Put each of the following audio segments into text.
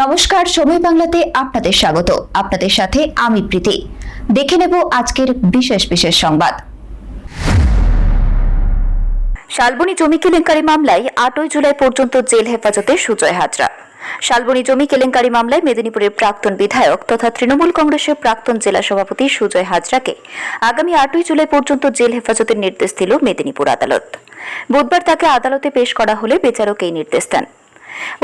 নমস্কার, সময় বাংলাতে আপনাদের স্বাগত। আপনাদের সাথে আমি প্রীতি। দেখে নেব আজকের বিশেষ বিশেষ সংবাদ। শালবনী জমি কেলেঙ্কারি মামলায় 8 জুলাই পর্যন্ত জেল হেফাজতে সুজয় হাজরা। শালবনী জমি কেলেঙ্কারি মামলায় মেদিনীপুরের প্রাক্তন বিধায়ক তথা তৃণমূল কংগ্রেসের প্রাক্তন জেলা সভাপতি সুজয় হাজরাকে আগামী 8 জুলাই পর্যন্ত জেল হেফাজতের নির্দেশ দিল মেদিনীপুর আদালত। বুধবার তাকে আদালতে পেশ করা হলে বিচারক এই নির্দেশ দেন।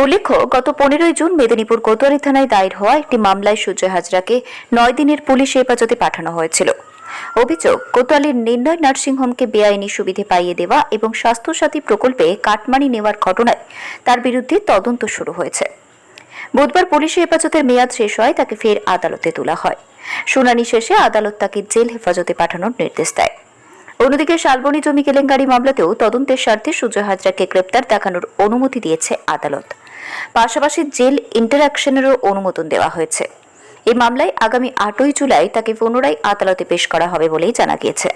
উল্লেখ্য, গত 15 জুন মেদিনীপুর কোতোয়ালি থানায় দায়ের হওয়া একটি মামলায় সুজয় হাজরাকে 9 দিনের পুলিশ হেফাজতে পাঠানো হয়েছিল। অভিযোগ, কোতোয়ালির নির্ণয় নার্সিংহোমকে বেআইনি সুবিধে পাইয়ে দেওয়া এবং স্বাস্থ্যসাথী প্রকল্পে কাটমানি নেওয়ার ঘটনায় তার বিরুদ্ধে তদন্ত শুরু হয়েছে। বুধবার পুলিশ হেফাজতের মেয়াদ শেষ হয়, তাকে ফের আদালতে তোলা হয়। শুনানি শেষে আদালত তাকে জেল হেফাজতে পাঠানোর নির্দেশ দেয়। অন্যদিকে শালবনী জমি কেলেঙ্কারি মামলাতেও তদন্তের স্বার্থে সুজয় হাজরাকে গ্রেপ্তার দেখানোর অনুমতি দিয়েছে আদালত। পাশাপাশি জেল ইন্টারঅ্যাকশনেরও অনুমোদন দেওয়া হয়েছে। এই মামলায় আগামী 8 জুলাই তাকে পুনরায় আদালতে পেশ করা হবে বলেই জানা গিয়েছে।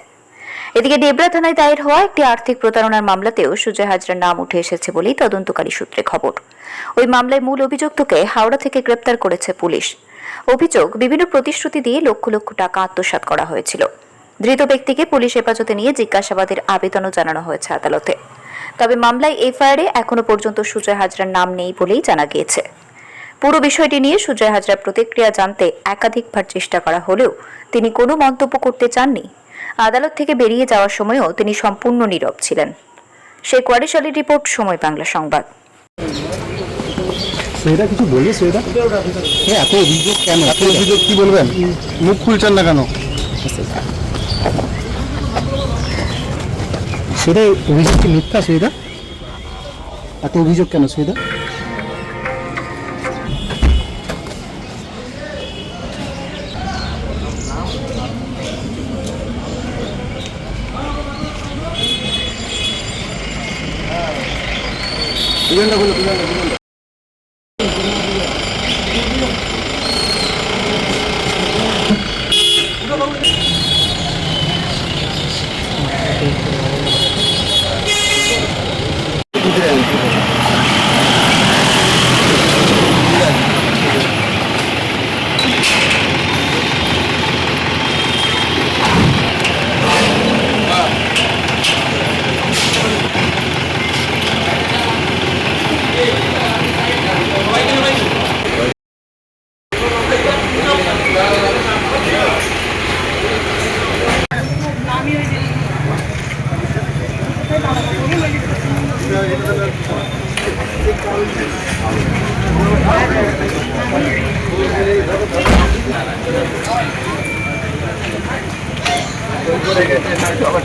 এদিকে ডেবরা থানায় দায়ের হওয়া একটি আর্থিক প্রতারণার মামলাতেও সুজয় হাজরার নাম উঠে এসেছে বলেই তদন্তকারী সূত্রে খবর। ওই মামলায় মূল অভিযুক্তকে হাওড়া থেকে গ্রেপ্তার করেছে পুলিশ। অভিযোগ, বিভিন্ন প্রতিশ্রুতি দিয়ে লক্ষ লক্ষ টাকা আত্মসাৎ করা হয়েছিল। ধৃত ব্যক্তিকে পুলিশ হেফাজতে নিয়ে জিজ্ঞাসাবাদের আবেদনও জানানো হয়েছে আদালতে। তবে মামলায় এফআইআরে এখনো পর্যন্ত সুজয় হাজরার নাম নেই বলেই জানা গিয়েছে। পুরো বিষয়টি নিয়ে সুজয় হাজরার প্রতিক্রিয়া জানতে একাধিকবার চেষ্টা করা হলেও তিনি কোনো মন্তব্য করতে চাননি। আদালত থেকে বেরিয়ে যাওয়ার সময়ও তিনি সম্পূর্ণ নীরব ছিলেন। শেখ ওয়ারিস আলীর রিপোর্ট, সময় বাংলা সংবাদ। সেটা কিছু বলি, সেটা এত অভিযোগ কেন? এত অভিযোগ কি বলবেন? মুখ খুলছেন না কেন? সেটা অভিযোগ কি মিথ্যা? সেটা এত অভিযোগ কেন? সেটা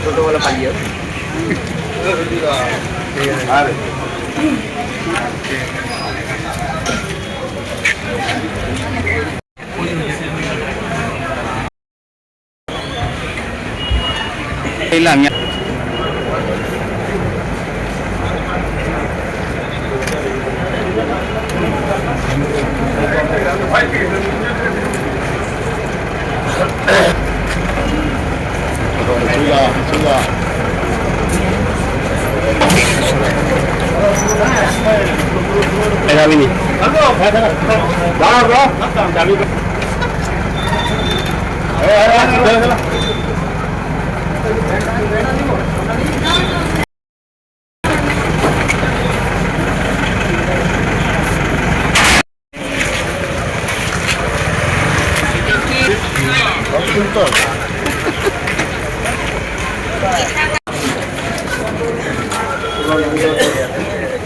ছোটবেলা পালিয়ে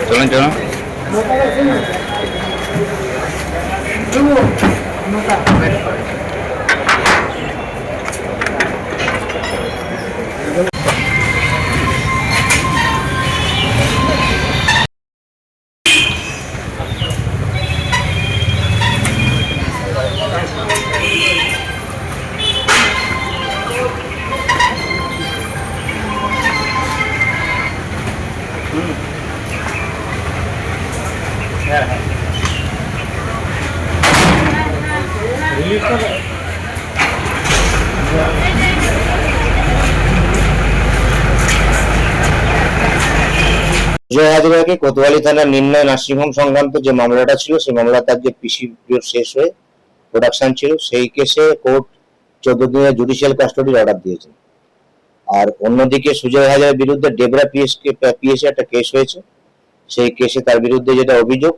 চলেন চলো। সুজয় হাজরাকে কোতোয়ালি থানার নির্ণয় নার্সিংহোম সংক্রান্ত যে মামলাটা ছিল সেই মামলাতে আজকে পিসি পিরিয়ড শেষ হয়ে প্রোডাকশন ছিল। সেই কেসে কোর্ট 14 দিনের জুডিশিয়াল কাস্টডির অর্ডার দিয়েছেন। আর অন্যদিকে সুজয় হাজারের বিরুদ্ধে ডেবরা পিএসএ একটা কেস হয়েছে। সেই কেসে তার বিরুদ্ধে যেটা অভিযোগ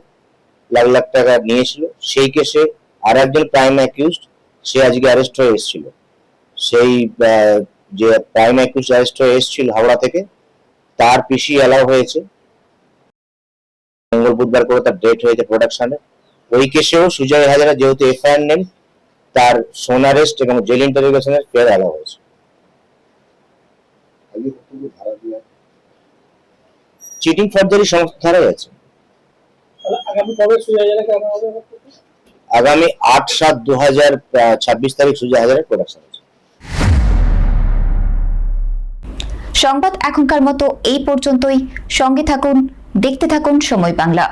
লাখ লাখ টাকা নিয়েছিল, সেই কেসে আর একজন প্রাইম অ্যাকিউজড সে আজকে অ্যারেস্ট হয়ে এসেছিল। সেই যে প্রাইম অ্যাকিউজড অ্যারেস্ট হয়ে এসেছিল হাওড়া থেকে, তার পিসি অ্যালাউ হয়েছে মঙ্গল বুধবার করে তার ডেট হয়েছে প্রোডাকশনে। ওই কেসেও সুজয় হাজারা যেহেতু এফআইআর নেন, তার সোন অ্যারেস্ট এবং জেল ইন্টারোগেশনের ফেয়ার অ্যালাউ হয়েছে। চিটিং ফর্জারি সমস্ত ধারাই আছে। আগামী 8/7/2026 তারিখ সুজয় হাজারের প্রোডাকশন আছে। সংবাদ এখনকার মতো এই পর্যন্তই। সঙ্গে থাকুন, দেখতে থাকুন সময় বাংলা।